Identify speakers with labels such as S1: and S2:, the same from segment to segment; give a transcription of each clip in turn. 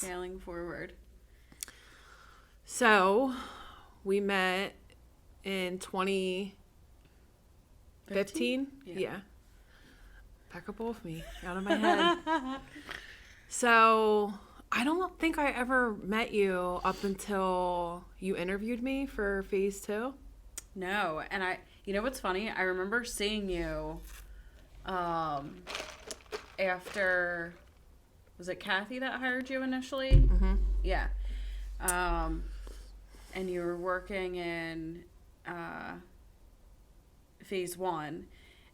S1: Failing forward.
S2: So, we met in 2015. Yeah. Back up off me, out of my head. So, I don't think I ever met you up until you interviewed me for phase 2.
S1: No, and you know what's funny? I remember seeing you, after, was it Kathy that hired you initially?
S2: Mm-hmm.
S1: Yeah. And you were working in, phase 1,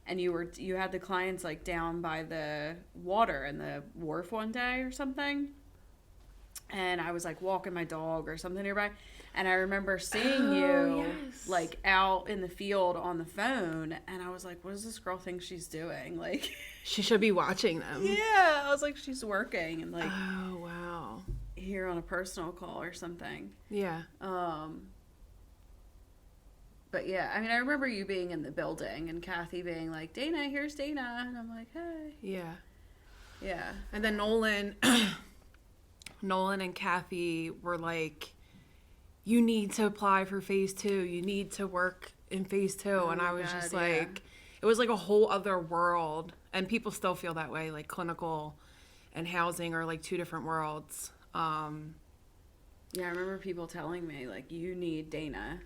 S1: and you had the clients like down by the water in the wharf one day or something. And I was like walking my dog or something nearby, and I remember seeing you
S2: yes.
S1: like out in the field on the phone, and I was like, what does this girl think she's doing? Like,
S2: She should be watching them.
S1: yeah, I was like, she's working and like
S2: Oh, wow.
S1: here on a personal call or something.
S2: Yeah.
S1: But yeah, I mean, I remember you being in the building and Kathy being like, Dana, here's Dana, and I'm like, hey.
S2: Yeah.
S1: Yeah.
S2: And then Nolan and Kathy were like, you need to apply for phase 2. You need to work in phase 2.
S1: Oh
S2: and
S1: my
S2: I was
S1: God,
S2: just
S1: yeah.
S2: like, it was like a whole other world. And people still feel that way. Like clinical and housing are like two different worlds.
S1: Yeah, I remember people telling me, like, you need Dana.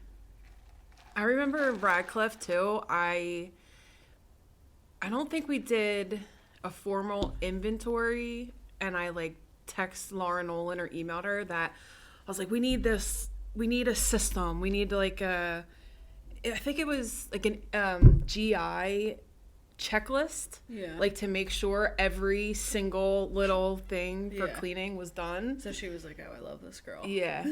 S2: I remember Radcliffe too. I don't think we did a formal inventory, and I like text Laura Nolan or emailed her that I was like, we need a system. We need like I think it was like an GI checklist.
S1: Yeah.
S2: Like to make sure every single little thing for
S1: Yeah.
S2: cleaning was done.
S1: So she was like, oh, I love this girl.
S2: Yeah.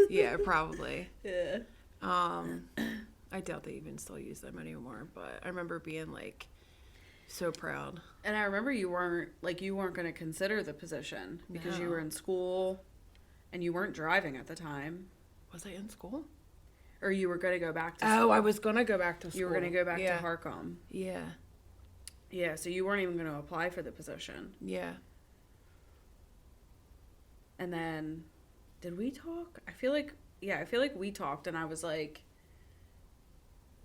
S2: Yeah, probably.
S1: Yeah.
S2: I doubt they even still use them anymore, but I remember being like so proud.
S1: And I remember you weren't going to consider the position because you
S2: No.
S1: were in school and you weren't driving at the time.
S2: Was I in school?
S1: Or you were going to go back to school.
S2: Oh, I was gonna go back to school.
S1: You were going to go back
S2: Yeah.
S1: to Harcum.
S2: Yeah.
S1: Yeah, so you weren't even going to apply for the position.
S2: Yeah.
S1: And then, did we talk? I feel like we talked and I was like,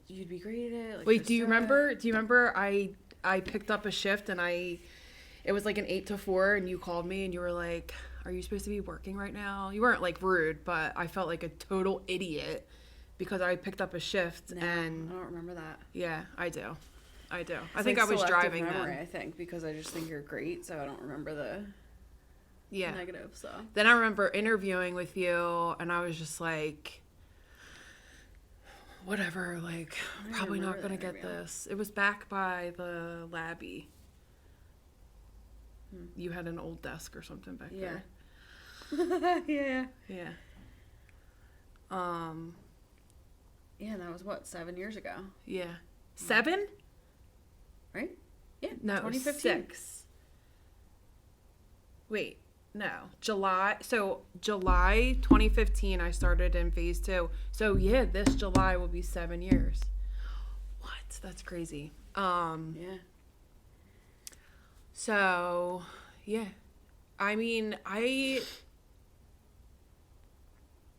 S1: you'd be great at it. Like,
S2: Wait, do you remember I picked up a shift and it was like an 8 to 4 and you called me and you were like, are you supposed to be working right now? You weren't like rude, but I felt like a total idiot because I picked up a shift.
S1: No,
S2: and
S1: I don't remember that.
S2: yeah, I do. I
S1: It's
S2: think
S1: like
S2: I was
S1: selective
S2: driving
S1: memory,
S2: then.
S1: I think, because I just think you're great, so I don't remember the
S2: Yeah.
S1: negative, so.
S2: Then I remember interviewing with you and I was just like, whatever, like,
S1: I
S2: probably not
S1: remember
S2: going to
S1: that
S2: get
S1: interview.
S2: this. It was back by the Labby. You had an old desk or something back
S1: Yeah.
S2: there.
S1: Yeah.
S2: Yeah.
S1: Yeah, that was what, 7 years ago,
S2: Yeah. 7?
S1: right? Yeah,
S2: No,
S1: 2015.
S2: 6. Wait, no. July 2015 I started in phase 2. So yeah, this July will be 7 years. What? That's crazy.
S1: Yeah.
S2: So, yeah. I mean, I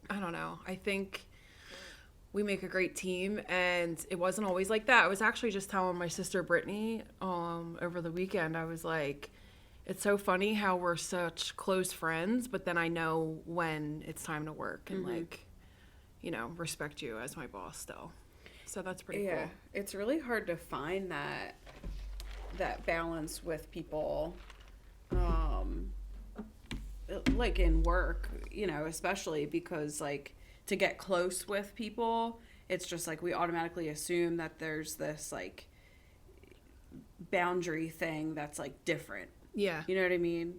S2: don't know. I think we make a great team, and it wasn't always like that. I was actually just telling my sister Brittany over the weekend. I was like, it's so funny how we're such close friends, but then I know when it's time to work and like, you know, respect you as my boss still. So that's pretty
S1: Yeah,
S2: cool.
S1: it's really hard to find that balance with people, like in work, you know, especially because like to get close with people, it's just like we automatically assume that there's this like boundary thing that's like different.
S2: Yeah.
S1: You know what I mean?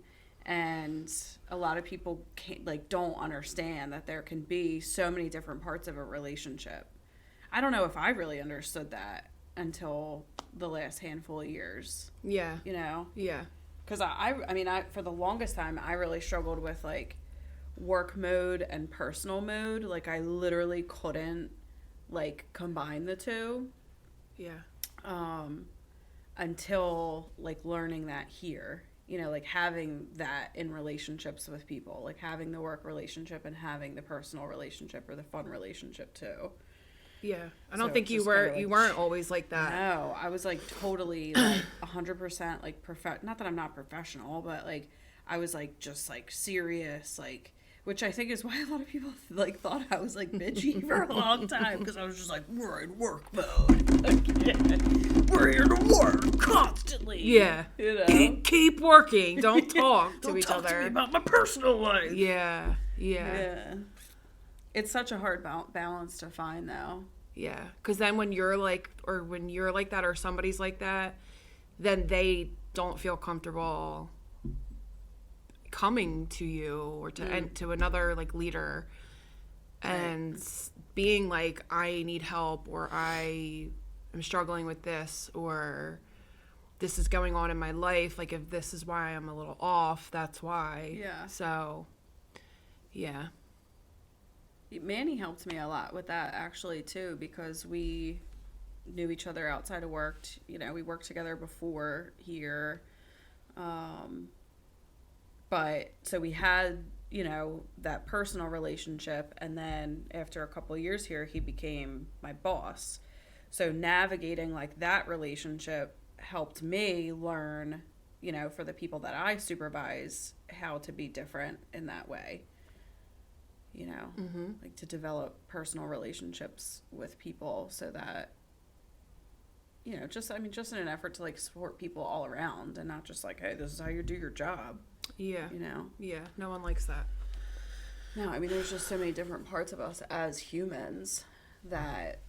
S1: And a lot of people can't, like, don't understand that there can be so many different parts of a relationship. I don't know if I really understood that until the last handful of years,
S2: Yeah.
S1: you know?
S2: Yeah.
S1: Because I mean, for the longest time, I really struggled with, like, work mode and personal mode. Like, I literally couldn't, like, combine the two.
S2: Yeah.
S1: Until like learning that here, you know, like having that in relationships with people, like having the work relationship and having the personal relationship or the fun relationship too.
S2: Yeah. I don't
S1: So
S2: think
S1: it's
S2: you
S1: just
S2: were,
S1: kinda, like,
S2: you weren't always like that.
S1: No, I was like totally like 100% like not that I'm not professional, but like I was like just like serious, like, which I think is why a lot of people like thought I was like bitchy for a long time, because I was just like, we're in work mode. Like, we're here to work constantly.
S2: Yeah.
S1: You know?
S2: Keep working. Don't talk to
S1: Don't
S2: each
S1: talk
S2: other.
S1: to me about my personal life.
S2: Yeah. Yeah.
S1: Yeah. It's such a hard balance to find, though.
S2: Yeah. Because then when you're like, or when you're like that, or somebody's like that, then they don't feel comfortable coming to you or to and to another like leader and being like, I need help, or I am struggling with this, or this is going on in my life. Like, if this is why I'm a little off, that's why.
S1: Yeah.
S2: So, yeah.
S1: Manny helped me a lot with that, actually, too, because we knew each other outside of work. You know, we worked together before here. But so we had, you know, that personal relationship, and then after a couple of years here, he became my boss. So navigating like that relationship helped me learn, you know, for the people that I supervise, how to be different in that way. You know, like to develop personal relationships with people so that, you know, just in an effort to like support people all around, and not just like, hey, this is how you do your job.
S2: Yeah.
S1: You know?
S2: Yeah. No one likes that.
S1: No, I mean, there's just so many different parts of us as humans that,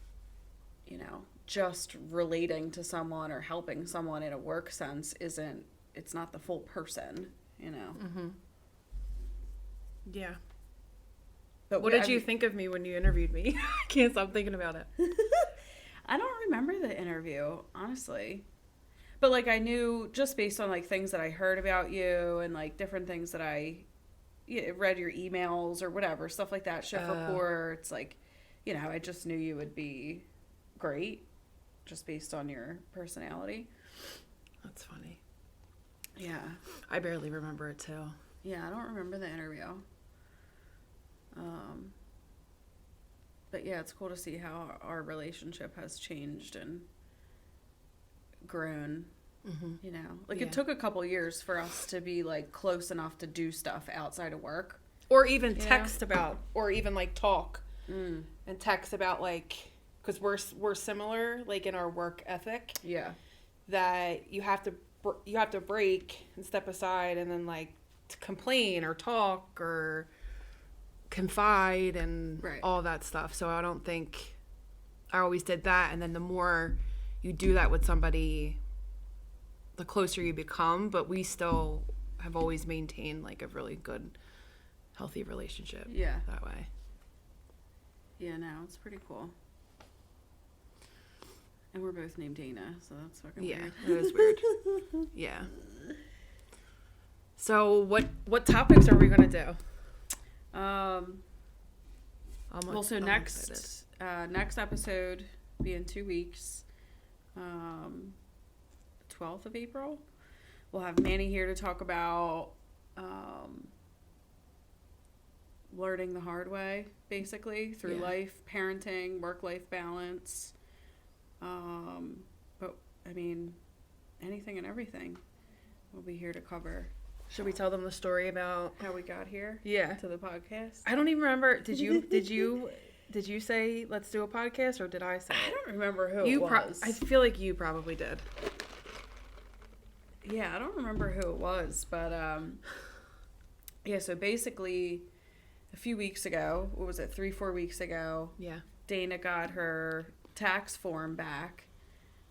S1: you know, just relating to someone or helping someone in a work sense it's not the full person, you know?
S2: Yeah.
S1: But
S2: What did you think of me when you interviewed me? I can't stop thinking about it.
S1: I don't remember the interview, honestly. But, like, I knew just based on, like, things that I heard about you and, like, different things that I read your emails or whatever, stuff like that, shift reports, like, you know, I just knew you would be great just based on your personality.
S2: That's funny.
S1: Yeah.
S2: I barely remember it, too.
S1: Yeah, I don't remember the interview. But, yeah, it's cool to see how our relationship has changed and grown. You know, like
S2: Yeah.
S1: it took a couple years for us to be like close enough to do stuff outside of work,
S2: Or even
S1: Yeah.
S2: text about, or even like talk and text about, like, because we're similar, like, in our work ethic,
S1: yeah,
S2: that you have to break and step aside and then, like, to complain or talk or confide and
S1: Right.
S2: all that stuff. So I don't think I always did that. And then the more you do that with somebody, the closer you become. But we still have always maintained like a really good, healthy relationship.
S1: Yeah.
S2: That way.
S1: Yeah, no, it's pretty cool. And we're both named Dana, so that's fucking
S2: Yeah,
S1: weird.
S2: that is weird. Yeah. So what topics are we gonna do?
S1: Well, so
S2: I'm
S1: next
S2: excited.
S1: next episode be in 2 weeks, 12th of April. We'll have Manny here to talk about learning the hard way, basically, through
S2: Yeah.
S1: life, parenting, work-life balance. But, I mean, anything and everything we'll be here to cover.
S2: Should we tell them the story about?
S1: How we got here
S2: Yeah.
S1: to the podcast.
S2: I don't even remember. Did you say let's do a podcast, or did I say
S1: I
S2: it?
S1: don't remember who
S2: You
S1: it was.
S2: I feel like you probably did.
S1: Yeah, I don't remember who it was, but yeah, so basically a few weeks ago, what was it, 3-4 weeks ago,
S2: Yeah.
S1: Dana got her tax form back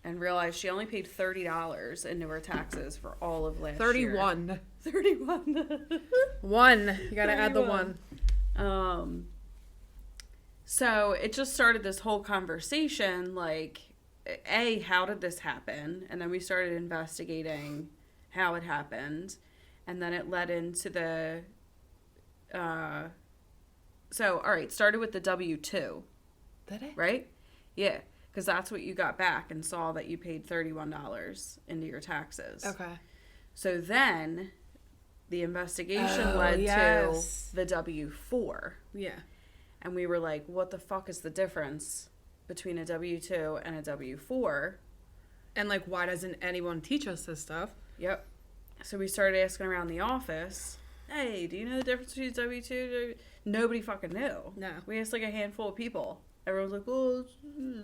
S1: and realized she only paid $30 into her taxes for all of last year.
S2: 31.
S1: 31.
S2: One. You gotta add the
S1: 31.
S2: one.
S1: So it just started this whole conversation, like, A, how did this happen? And then we started investigating how it happened. And then it led into the, so, all right, started with the W-2,
S2: Did it?
S1: right? Yeah, because that's what you got back and saw that you paid $31 into your taxes.
S2: Okay.
S1: So then the investigation led
S2: yes.
S1: to the W-4.
S2: Yeah.
S1: And we were like, what the fuck is the difference between a W-2 and a W-4?
S2: And, like, why doesn't anyone teach us this stuff?
S1: Yep. So we started asking around the office, hey, do you know the difference between W-2? Nobody fucking knew.
S2: No.
S1: We asked like a handful of people. Everyone was like, well,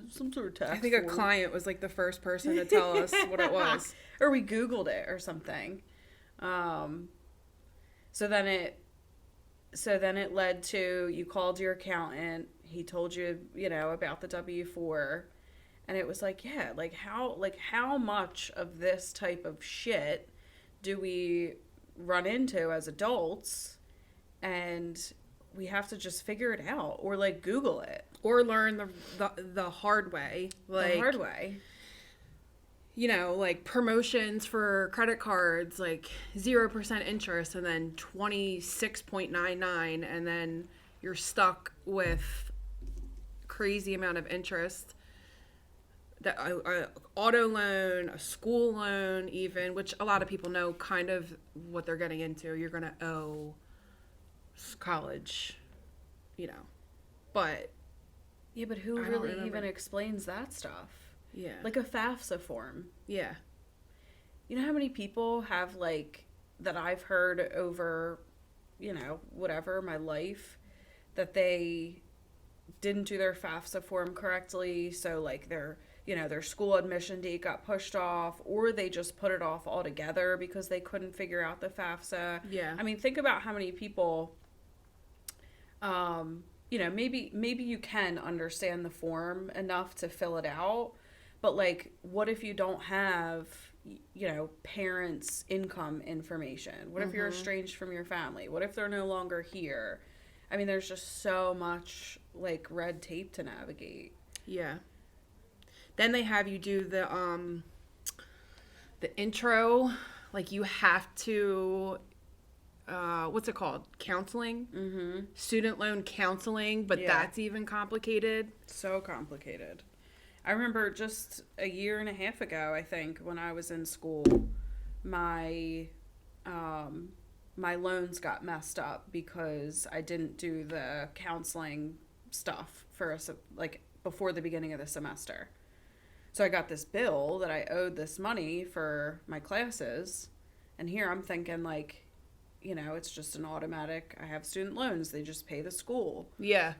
S1: it's some sort of tax
S2: I think a
S1: form.
S2: client was, like, the first person to tell us what it was.
S1: Or we Googled it or something. So then it led to, you called your accountant. He told you, about the W-4. And it was like, yeah, how much of this type of shit do we run into as adults? And we have to just figure it out or like Google it.
S2: Or learn the hard way. Like,
S1: The hard way.
S2: Like promotions for credit cards, like 0% interest and then 26.99, and then you're stuck with crazy amount of interest. That auto loan, a school loan, even, which a lot of people know kind of what they're getting into. You're gonna owe college, but
S1: Yeah, but who
S2: I don't
S1: really
S2: remember.
S1: even explains that stuff?
S2: yeah,
S1: Like a FAFSA form.
S2: yeah,
S1: You know how many people have like that I've heard over, whatever my life, that they didn't do their FAFSA form correctly, so like their school admission date got pushed off, or they just put it off altogether because they couldn't figure out the FAFSA.
S2: yeah.
S1: I mean, think about how many people, maybe you can understand the form enough to fill it out, but like, what if you don't have, parents' income information? What if you're estranged from your family? What if they're no longer here? I mean, there's just so much like red tape to navigate.
S2: Yeah. Then they have you do the intro, like you have to, what's it called? Counseling?
S1: Mm-hmm.
S2: Student loan counseling, but
S1: Yeah.
S2: that's even complicated.
S1: So complicated. I remember just a year and a half ago, I think, when I was in school, my my loans got messed up because I didn't do the counseling stuff for like before the beginning of the semester. So I got this bill that I owed this money for my classes, and here I'm thinking like, it's just an automatic. I have student loans; they just pay the school.
S2: Yeah.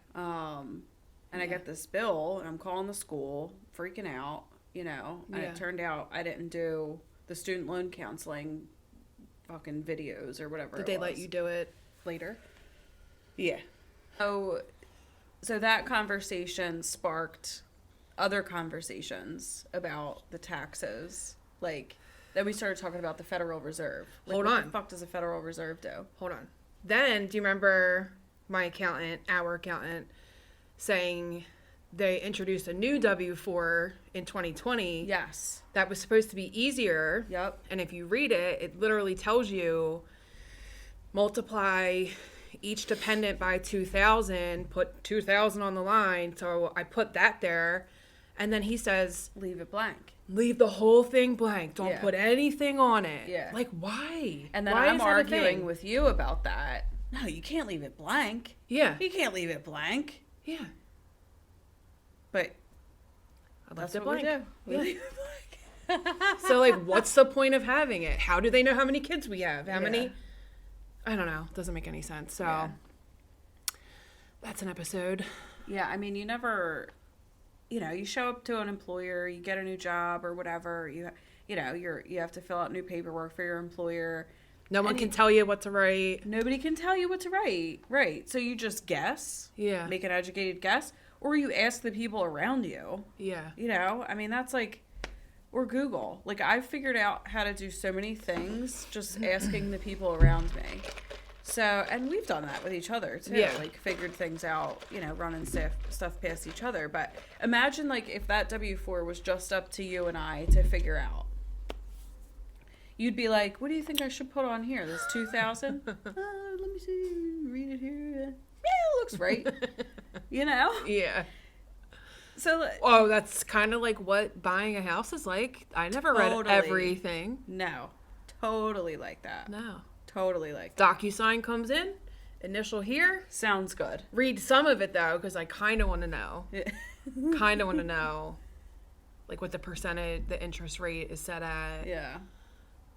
S1: And I get this bill, and I'm calling the school, freaking out, and
S2: Yeah.
S1: it turned out I didn't do the student loan counseling fucking videos or whatever.
S2: Did they let you do it later?
S1: Yeah. So that conversation sparked other conversations about the taxes. Like, then we started talking about the Federal Reserve. Like,
S2: Hold
S1: what
S2: on.
S1: the fuck does the Federal Reserve do?
S2: Hold on. Then, do you remember our accountant, saying they introduced a new W-4 in 2020
S1: Yes.
S2: that was supposed to be easier?
S1: Yep.
S2: And if you read it, it literally tells you multiply each dependent by 2,000, put 2,000 on the line. So I put that there. And then he says,
S1: Leave it blank.
S2: leave the whole thing blank. Don't
S1: Yeah.
S2: put anything on it.
S1: Yeah.
S2: Like, why?
S1: And then
S2: Why
S1: I'm
S2: is that a
S1: arguing
S2: thing?
S1: with you about that. No, you can't leave it blank.
S2: Yeah.
S1: You can't leave it blank.
S2: Yeah.
S1: But
S2: I
S1: that's
S2: left it
S1: what we
S2: blank.
S1: do. We
S2: Yeah.
S1: leave it blank.
S2: So, like, what's the point of having it? How do they know how many kids we have? How
S1: Yeah.
S2: many? I don't know. Doesn't make any sense. So,
S1: Yeah.
S2: that's an episode.
S1: Yeah, I mean, you never, you show up to an employer, you get a new job or whatever, you have to fill out new paperwork for your employer.
S2: No one
S1: And
S2: can tell you what to write.
S1: Nobody can tell you what to write, right? So you just guess,
S2: Yeah.
S1: make an educated guess, or you ask the people around you.
S2: Yeah.
S1: I mean, that's like, or Google. Like, I've figured out how to do so many things just asking the people around me. So, and we've done that with each other too.
S2: Yeah.
S1: Like, figured things out, running stuff past each other. But imagine, like, if that W-4 was just up to you and I to figure out. You'd be like, what do you think I should put on here? This 2,000? Let me see. Read it here. Yeah, it looks right.
S2: Yeah.
S1: So,
S2: Oh, that's kind of like what buying a house is like. I never read
S1: Totally.
S2: everything.
S1: no. totally like that.
S2: No.
S1: Totally like that.
S2: DocuSign comes in, initial here.
S1: Sounds good.
S2: Read some of it though, because I kind of want to know. Kind of want to know, like what the percentage, the interest rate is set at.
S1: Yeah.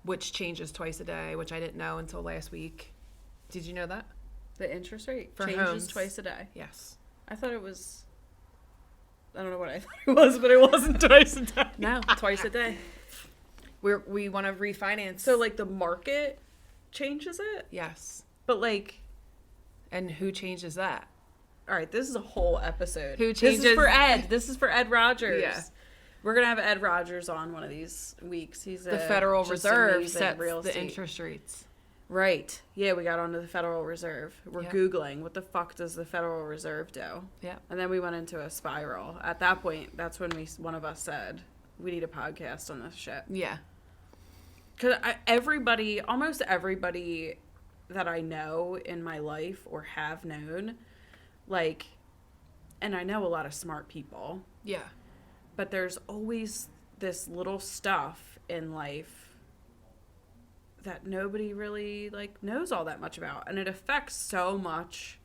S2: Which changes twice a day, which I didn't know until last week. Did you know that?
S1: The interest rate
S2: For
S1: changes
S2: homes.
S1: twice a day.
S2: Yes.
S1: I thought it was. I don't know what I thought it was, but it wasn't twice a day.
S2: No, twice a day. We want to refinance.
S1: So like the market changes it,
S2: Yes.
S1: but like,
S2: And who changes that?
S1: all right, this is a whole episode.
S2: Who
S1: This
S2: changes-
S1: is for Ed. This is for Ed Rogers.
S2: Yeah.
S1: We're gonna have Ed Rogers on one of these weeks. He's
S2: The Federal
S1: just
S2: Reserve
S1: amazing
S2: sets
S1: real
S2: the
S1: estate.
S2: interest rates.
S1: Right. Yeah, we got onto the Federal Reserve. We're
S2: Yeah.
S1: Googling what the fuck does the Federal Reserve do?
S2: Yeah.
S1: And then we went into a spiral. At that point, that's when one of us said, we need a podcast on this shit.
S2: Yeah.
S1: Because almost everybody that I know in my life or have known, like, and I know a lot of smart people,
S2: Yeah.
S1: but there's always this little stuff in life that nobody really like knows all that much about, and it affects so much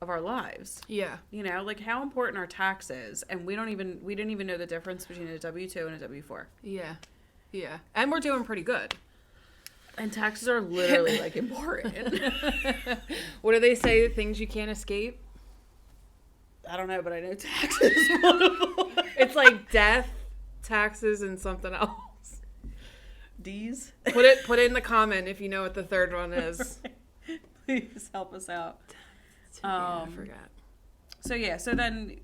S1: of our lives.
S2: Yeah.
S1: You know, like how important are taxes, and we didn't even know the difference between a W-2 and a W-4.
S2: Yeah. Yeah. And we're doing pretty good.
S1: And taxes are literally like important.
S2: What do they say? Things you can't escape?
S1: I don't know, but I know taxes is one of them.
S2: It's like death, taxes, and something else.
S1: D's.
S2: Put it in the comment if you know what the third one is.
S1: Please help us out.
S2: I forgot.
S1: So yeah, so then,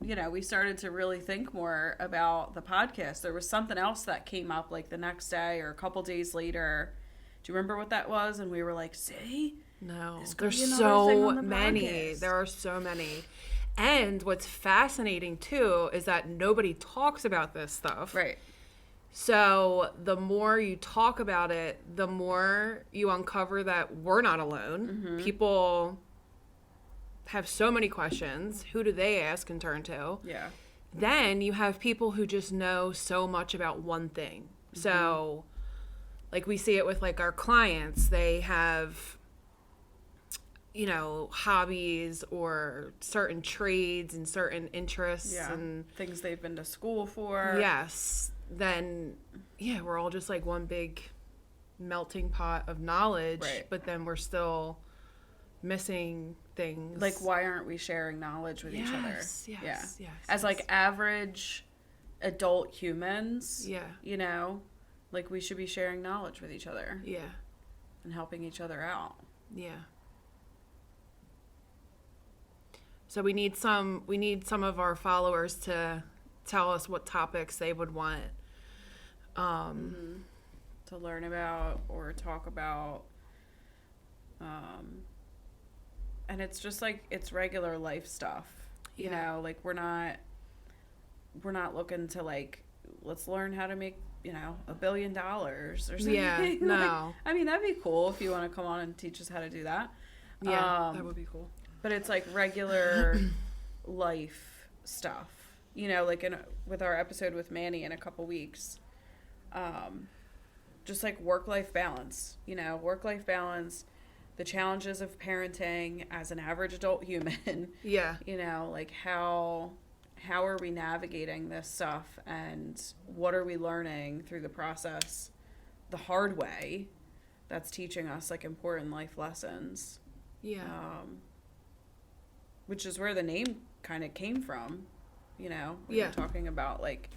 S1: you know, we started to really think more about the podcast. There was something else that came up like the next day or a couple days later. Do you remember what that was? And we were like, see?
S2: No,
S1: There's gonna
S2: there's
S1: be another thing
S2: so
S1: on the
S2: many.
S1: podcast.
S2: There are so many. And what's fascinating too is that nobody talks about this stuff.
S1: Right.
S2: So the more you talk about it, the more you uncover that we're not alone.
S1: Mm-hmm.
S2: People have so many questions. Who do they ask and turn to?
S1: Yeah.
S2: Then you have people who just know so much about one thing. So like we see it with like our clients, they have, you know, hobbies or certain trades and certain interests
S1: Yeah.
S2: and
S1: Things they've been to school for.
S2: yes, then yeah, we're all just like one big melting pot of knowledge,
S1: Right.
S2: but then we're still missing things.
S1: Like, why aren't we sharing knowledge with each other?
S2: Yes, yes,
S1: Yeah.
S2: yes,
S1: As like
S2: yes.
S1: average adult humans.
S2: Yeah.
S1: You know, like we should be sharing knowledge with each other
S2: Yeah.
S1: and helping each other out.
S2: Yeah. So we need some of our followers to tell us what topics they would want.
S1: To learn about or talk about. And it's just like, it's regular life stuff. You
S2: Yeah.
S1: know, like we're not looking to like, let's learn how to make, you know, $1 billion or something.
S2: Yeah,
S1: Like,
S2: no.
S1: I mean, that'd be cool if you want to come on and teach us how to do that.
S2: Yeah, that would be cool.
S1: But it's like regular life stuff, you know, like with our episode with Manny in a couple weeks, just like work-life balance, you know, work-life balance, the challenges of parenting as an average adult human,
S2: Yeah.
S1: you know, like how are we navigating this stuff, and what are we learning through the process the hard way that's teaching us like important life lessons.
S2: Yeah.
S1: Which is where the name kind of came from, you know? We
S2: Yeah.
S1: were talking about, like,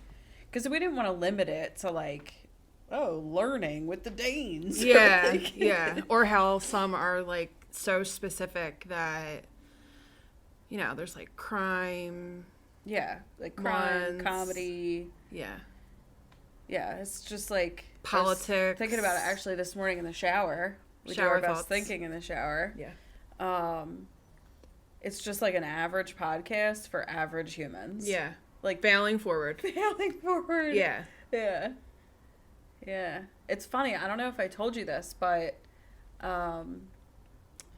S1: because we didn't want to limit it to, like, oh, learning with the Danes.
S2: Yeah.
S1: Like-
S2: Yeah. Or how some are like so specific that, you know, there's like crime.
S1: Yeah. Like crime,
S2: Ones.
S1: comedy.
S2: Yeah.
S1: Yeah. It's just like I was
S2: Politics.
S1: thinking about it actually this morning in the shower. We do
S2: Shower
S1: our best
S2: thoughts.
S1: thinking in the shower.
S2: Yeah.
S1: It's just like an average podcast for average humans.
S2: Yeah.
S1: Like
S2: Failing forward.
S1: failing forward.
S2: Yeah.
S1: Yeah. Yeah. It's funny. I don't know if I told you this, but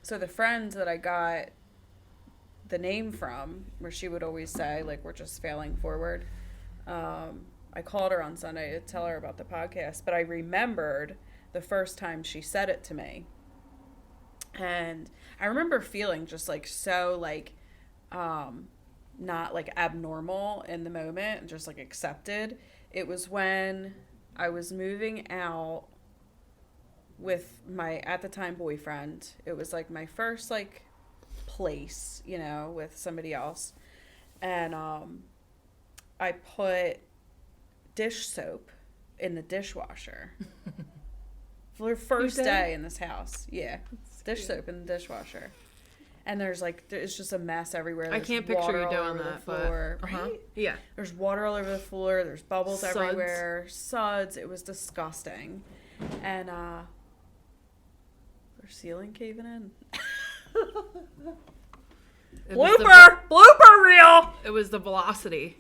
S1: so the friend that I got the name from, where she would always say, like, we're just failing forward, I called her on Sunday to tell her about the podcast, but I remembered the first time she said it to me. And I remember feeling just like so like not like abnormal in the moment and just like accepted. It was when I was moving out with my at the time boyfriend. It was like my first like place, you know, with somebody else. And I put dish soap in the dishwasher. For the first day in this house. Yeah. Dish soap in the dishwasher. And there's just a mess everywhere.
S2: I
S1: There's
S2: can't picture you
S1: water all
S2: doing
S1: over
S2: that,
S1: the floor,
S2: but
S1: right?
S2: yeah.
S1: There's water all over the floor. There's bubbles
S2: Suds.
S1: everywhere. Suds. It was disgusting. And their ceiling caving in. Blooper reel!
S2: It was the velocity.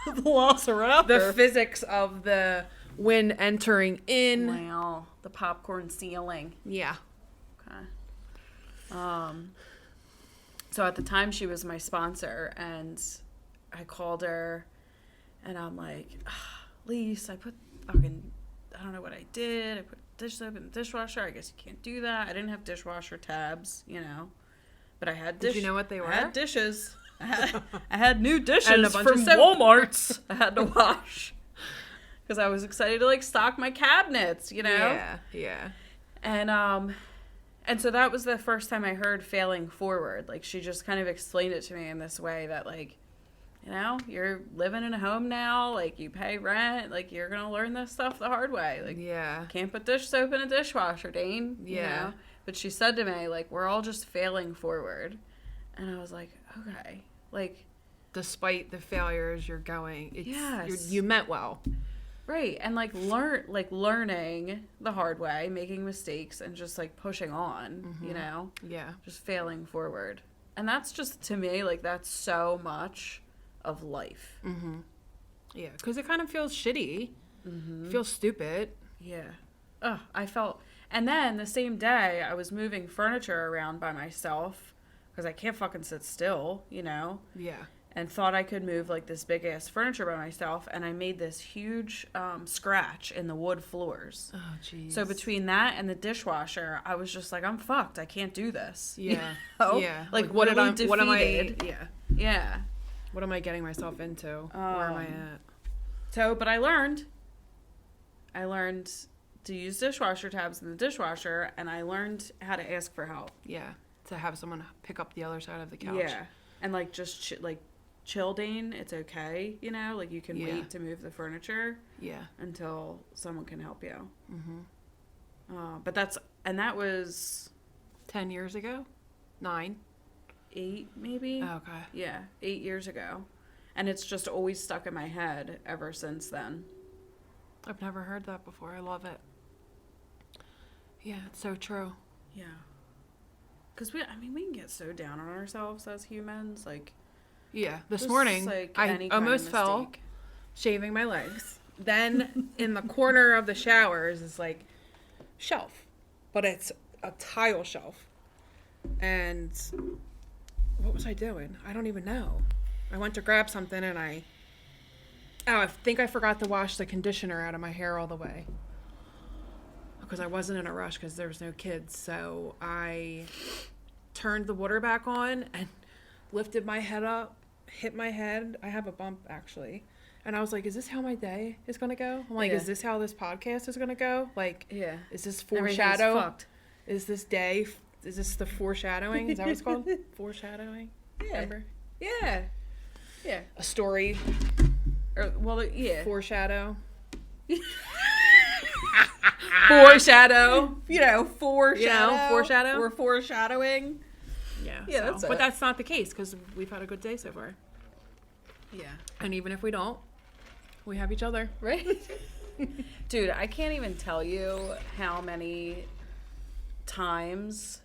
S1: The Velociraptor.
S2: The physics of the wind entering in.
S1: Wow. The popcorn ceiling.
S2: Yeah.
S1: Okay. So at the time she was my sponsor, and I called her and I'm like, Lise, I put fucking, I don't know what I did. I put dish soap in the dishwasher. I guess you can't do that. I didn't have dishwasher tabs, you know, but I had
S2: Did you know what they were?
S1: I had dishes. I had new dishes
S2: And a bunch
S1: from
S2: of soap.
S1: Walmart's. I had to wash because I was excited to like stock my cabinets, you know?
S2: Yeah, yeah.
S1: And so that was the first time I heard failing forward. Like, she just kind of explained it to me in this way that, like, you know, you're living in a home now. Like, you pay rent. Like, you're going to learn this stuff the hard way. Like,
S2: Yeah.
S1: can't put dish soap in a dishwasher, Dane.
S2: Yeah.
S1: You know? But she said to me, like, we're all just failing forward. And I was like, okay. Like,
S2: Despite the failures you're going,
S1: Yes.
S2: you meant well.
S1: right. And, like, learning the hard way, making mistakes, and just, like, pushing on, you know?
S2: Yeah.
S1: Just failing forward. And that's just, to me, like, that's so much of life.
S2: Yeah, because it kind of feels shitty. Feels stupid.
S1: Yeah. Ugh, I felt... And then the same day, I was moving furniture around by myself because I can't fucking sit still, you know?
S2: Yeah.
S1: And thought I could move, like, this big-ass furniture by myself, and I made this huge scratch in the wood floors.
S2: Oh, jeez.
S1: So between that and the dishwasher, I was just like, I'm fucked. I can't do this.
S2: Yeah.
S1: You know?
S2: Yeah.
S1: Like,
S2: what
S1: really
S2: am I?
S1: defeated.
S2: Yeah.
S1: Yeah.
S2: What am I getting myself into? Where am I at?
S1: So, but I learned to use dishwasher tabs in the dishwasher, and I learned how to ask for help.
S2: Yeah. To have someone pick up the other side of the couch.
S1: Yeah. And, like, just, chill, Dane. It's okay, you know? Like, you can wait to move the furniture
S2: Yeah.
S1: until someone can help you. But that was
S2: 10 years ago? 9?
S1: 8, maybe?
S2: Okay.
S1: Yeah, 8 years ago. And it's just always stuck in my head ever since then.
S2: I've never heard that before. I love it. Yeah, it's so true.
S1: Yeah. Because we can get so down on ourselves as humans. Like,
S2: Yeah. This
S1: just,
S2: morning,
S1: like,
S2: I
S1: any kind of
S2: almost fell
S1: mistake.
S2: shaving my legs. Then in the corner of the showers is like shelf, but it's a tile shelf. And what was I doing? I don't even know. I went to grab something and I think I forgot to wash the conditioner out of my hair all the way. Because I wasn't in a rush because there was no kids. So I turned the water back on and lifted my head up, hit my head. I have a bump actually. And I was like, is this how my day is going to go? I'm like,
S1: Yeah.
S2: is this how this podcast is going to go? Like,
S1: Yeah.
S2: is this
S1: Everything's
S2: foreshadow?
S1: fucked.
S2: Is this day? Is this the foreshadowing? Is that what it's called? Foreshadowing?
S1: Yeah.
S2: Remember?
S1: Yeah. Yeah.
S2: A story.
S1: Or, well, yeah.
S2: Foreshadow.
S1: Foreshadow. You know, foreshadow.
S2: foreshadow.
S1: We're foreshadowing.
S2: Yeah.
S1: Yeah, that's
S2: But
S1: it.
S2: that's not the case because we've had a good day so far.
S1: Yeah.
S2: And even if we don't, we have each other.
S1: Right? Dude, I can't even tell you how many times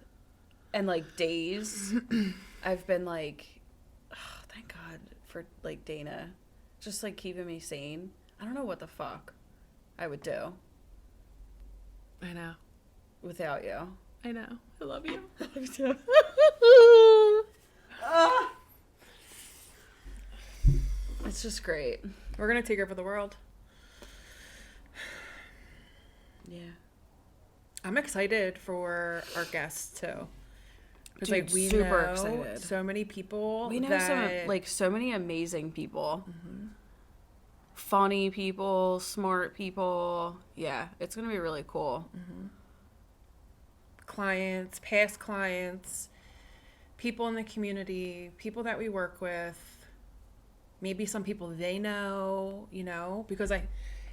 S1: and, like, days I've been like, oh, thank God for, like, Dana just, like, keeping me sane. I don't know what the fuck I would do
S2: I know.
S1: without you.
S2: I know. I love you.
S1: It's just great.
S2: We're going to take over the world.
S1: Yeah.
S2: I'm excited for our guests too. Because
S1: Dude,
S2: like we
S1: super
S2: know
S1: excited.
S2: so many people.
S1: We know so many amazing people.
S2: Mm-hmm.
S1: Funny people, smart people. Yeah, it's going to be really cool.
S2: Mm-hmm. Clients, past clients, people in the community, people that we work with, maybe some people they know, because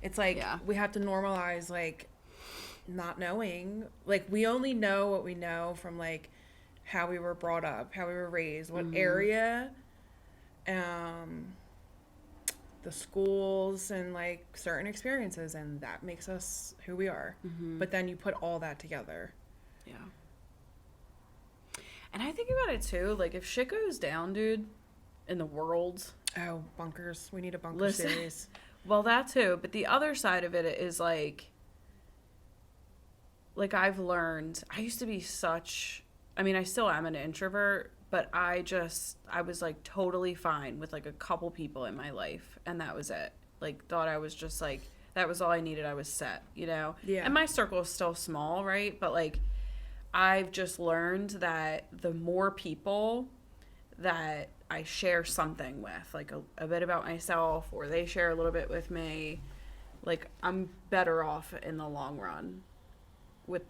S2: it's like
S1: Yeah.
S2: we have to normalize like not knowing. Like we only know what we know from like how we were brought up, how we were raised, what area, the schools and like certain experiences, and that makes us who we are. But then you put all that together.
S1: Yeah. And I think about it too, like if shit goes down, dude, in the world.
S2: Oh, bunkers. We need a bunker series.
S1: Well, that too, but the other side of it is like I've learned, I used to be I still am an introvert, but I was like totally fine with like a couple people in my life, and that was it. Like thought I was just like, that was all I needed. I was set,
S2: Yeah.
S1: And my circle is still small, right? But like I've just learned that the more people that I share something with, like a bit about myself, or they share a little bit with me, like I'm better off in the long run with,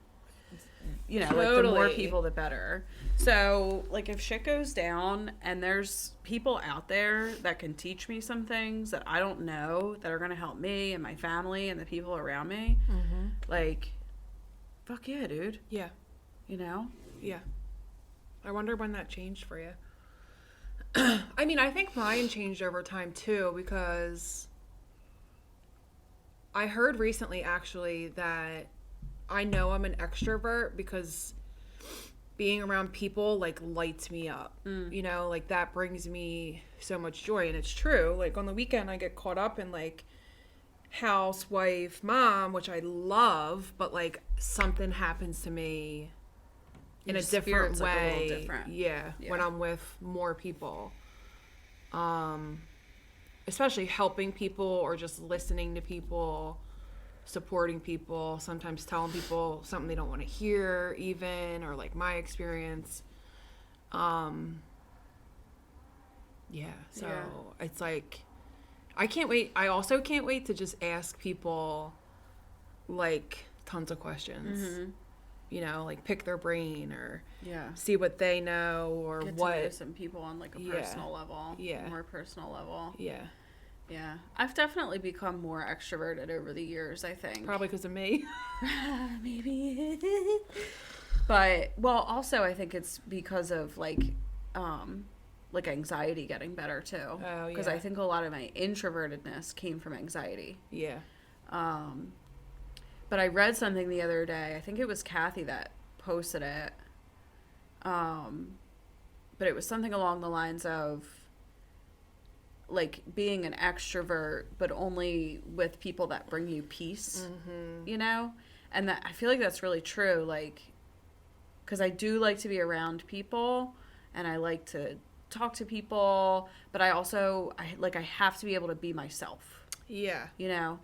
S1: like the more
S2: Totally.
S1: people, the better. So like if shit goes down and there's people out there that can teach me some things that I don't know that are going to help me and my family and the people around me, like, fuck yeah, dude.
S2: Yeah. Yeah. I wonder when that changed for you. I mean, I think mine changed over time too, because I heard recently actually that I know I'm an extrovert because being around people like lights me up. Like that brings me so much joy, and it's true. Like on the weekend I get caught up in like housewife, mom, which I love, but like something happens to me in
S1: Your
S2: a different
S1: spirit's, like, a
S2: way.
S1: little different.
S2: Yeah,
S1: Yeah.
S2: when I'm with more people. Especially helping people or just listening to people, supporting people, sometimes telling people something they don't want to hear even, or like my experience. So
S1: Yeah.
S2: it's like I can't wait. I also can't wait to just ask people like tons of questions. Like pick their brain or
S1: Yeah.
S2: see what they know or
S1: Get
S2: what.
S1: to know some people on like a
S2: Yeah.
S1: personal level.
S2: Yeah.
S1: More personal level.
S2: Yeah,
S1: Yeah. I've definitely become more extroverted over the years, I think.
S2: probably because of me.
S1: Maybe. But, well, also I think it's because of like anxiety getting better too.
S2: Oh,
S1: Because
S2: yeah.
S1: I think a lot of my introvertedness came from anxiety.
S2: Yeah.
S1: But I read something the other day. I think it was Kathy that posted it. But it was something along the lines of like being an extrovert, but only with people that bring you peace, And that I feel like that's really true. Like, because I do like to be around people and I like to talk to people, but I also, I have to be able to be myself.
S2: Yeah.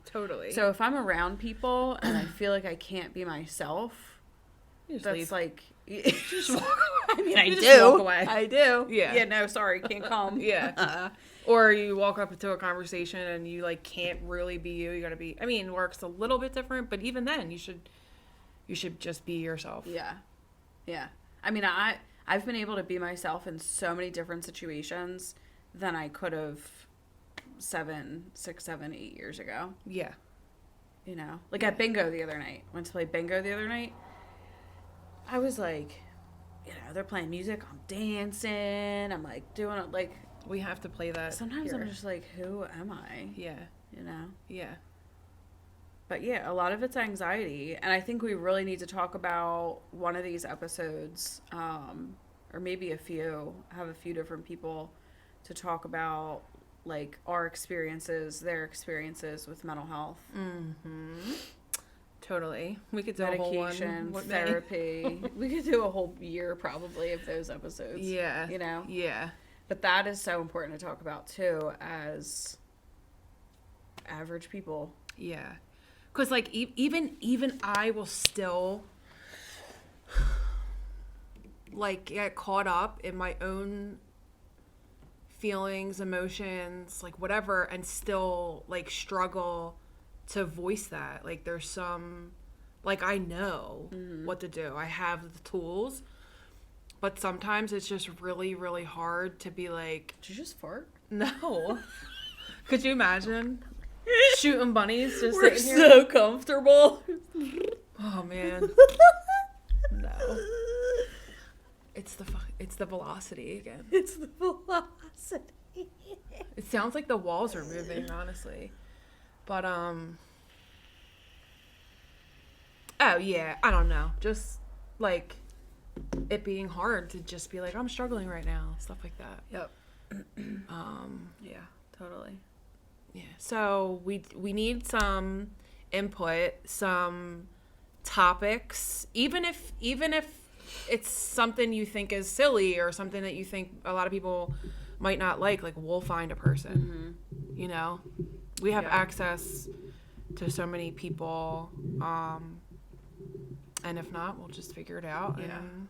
S2: Totally.
S1: So if I'm around people and I feel like I can't be myself,
S2: You just
S1: that's
S2: leave.
S1: like just walk away. I mean, I
S2: You
S1: do.
S2: just walk away.
S1: I do.
S2: Yeah.
S1: Yeah. No, sorry, can't come.
S2: Yeah. Or you walk up into a conversation and you like can't really be you. You gotta be. I mean, work's a little bit different, but even then, you should just be yourself.
S1: Yeah. Yeah. I mean, I've been able to be myself in so many different situations than I could have 6, 7, 8 years ago.
S2: Yeah.
S1: Like at bingo the other night. Went to play bingo the other night. I was like, they're playing music. I'm dancing. I'm like doing it. Like
S2: We have to play that.
S1: sometimes
S2: here.
S1: I'm just like, who am I?
S2: Yeah. Yeah.
S1: But yeah, a lot of it's anxiety, and I think we really need to talk about one of these episodes, or maybe a few. Have a few different people to talk about like our experiences, their experiences with mental health,
S2: Totally. We could do a whole
S1: medication,
S2: one.
S1: therapy. We could do a whole year probably of those episodes.
S2: Yeah.
S1: Yeah. But that is so important to talk about too, as average people.
S2: Yeah. Because like even I will still like get caught up in my own feelings, emotions, like whatever, and still like struggle to voice that. Like there's some, like I know what to do. I have the tools, but sometimes it's just really, really hard to be like,
S1: Did you just fart?
S2: no. Could you imagine shooting bunnies just
S1: We're
S2: sitting here?
S1: so comfortable.
S2: Oh man, no. It's the velocity again.
S1: It's the velocity.
S2: It sounds like the walls are moving, honestly. But oh yeah, I don't know. Just like it being hard to just be like, I'm struggling right now, stuff like that.
S1: Yep. Yeah, totally.
S2: Yeah. So we need some input, some topics, even if it's something you think is silly or something that you think a lot of people might not like we'll find a person. You know, we have access to so many people, and if not, we'll just figure it out and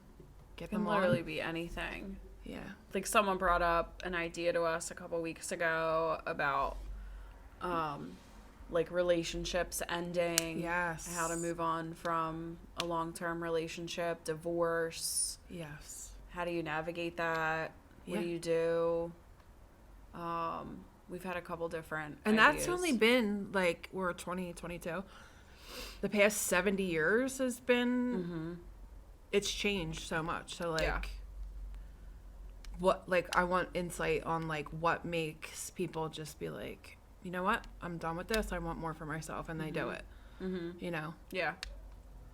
S2: get
S1: It can
S2: them on.
S1: literally be anything.
S2: Yeah.
S1: Like someone brought up an idea to us a couple weeks ago about like relationships ending.
S2: Yes.
S1: How to move on from a long-term relationship, divorce.
S2: Yes.
S1: How do you navigate that? What
S2: Yeah.
S1: do you do? We've had a couple different
S2: And
S1: ideas.
S2: that's only been like we're 2022. The past 70 years has been it's changed so much. So like
S1: Yeah.
S2: what like I want insight on like what makes people just be like, you know what? I'm done with this. I want more for myself, and they do it. You know.
S1: Yeah.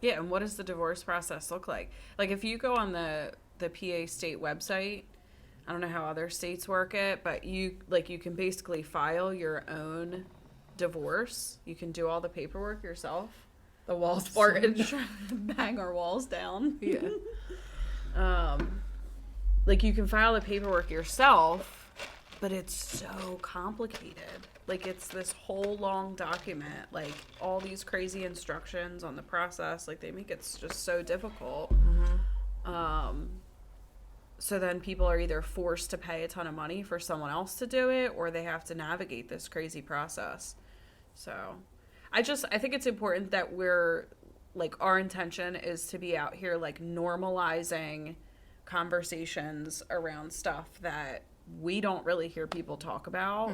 S1: Yeah, and what does the divorce process look like? Like if you go on the PA state website, I don't know how other states work it, but you can basically file your own divorce. You can do all the paperwork yourself.
S2: The walls
S1: Trying to bang our walls down.
S2: Yeah.
S1: Like you can file the paperwork yourself, but it's so complicated. Like it's this whole long document, like all these crazy instructions on the process. Like they make it just so difficult. So then people are either forced to pay a ton of money for someone else to do it, or they have to navigate this crazy process. So I think it's important that we're like, our intention is to be out here like normalizing conversations around stuff that we don't really hear people talk about.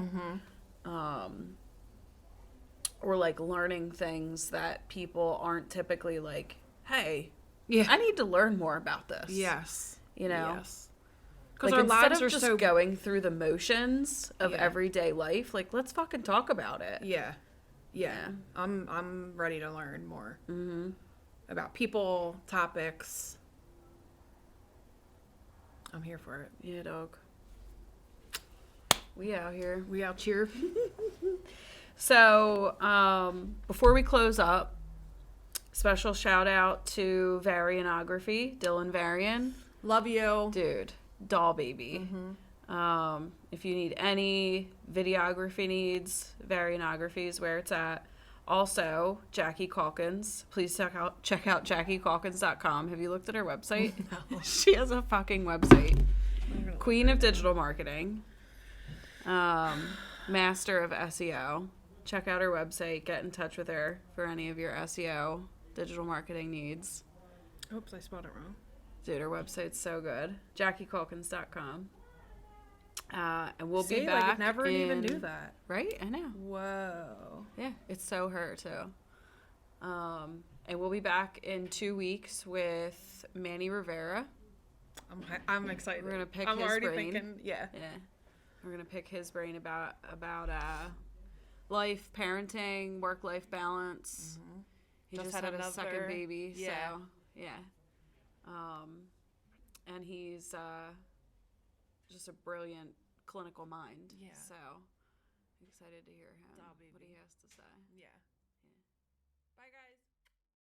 S1: Or like learning things that people aren't typically like, hey,
S2: Yeah.
S1: I need to learn more about this.
S2: Yes.
S1: You know?
S2: Yes. Because
S1: Like,
S2: our
S1: instead
S2: lives
S1: of
S2: are
S1: just
S2: so
S1: going through the motions of
S2: Yeah.
S1: everyday life, like let's fucking talk about it.
S2: Yeah. Yeah.
S1: Yeah.
S2: I'm ready to learn more about people, topics. I'm here for it.
S1: Yeah, dog. We out here.
S2: We out here.
S1: So, before we close up, special shout out to Varianography, Dylan Varian.
S2: Love you.
S1: Dude, doll baby. If you need any videography needs, Varianography is where it's at. Also, Jackie Calkins. Please check out JackieCalkins.com. Have you looked at her website?
S2: No.
S1: She has a fucking website. Queen of digital marketing. Master of SEO. Check out her website. Get in touch with her for any of your SEO digital marketing needs.
S2: Oops, I spelled it wrong.
S1: Dude, her website's so good. JackieCalkins.com. And we'll
S2: See,
S1: be back.
S2: like, I never even
S1: in-
S2: knew that.
S1: Right? I know.
S2: Whoa.
S1: Yeah, it's so her too. And we'll be back in 2 weeks with Manny Rivera.
S2: I'm excited.
S1: We're gonna pick
S2: I'm
S1: his
S2: already
S1: brain.
S2: thinking, yeah.
S1: Yeah, we're gonna pick his brain about life, parenting, work-life balance. He just had a second
S2: another-
S1: baby,
S2: yeah.
S1: so yeah. And he's just a brilliant clinical mind.
S2: Yeah.
S1: So excited to hear him,
S2: Doll baby.
S1: what he has to say.
S2: Yeah. Bye, guys.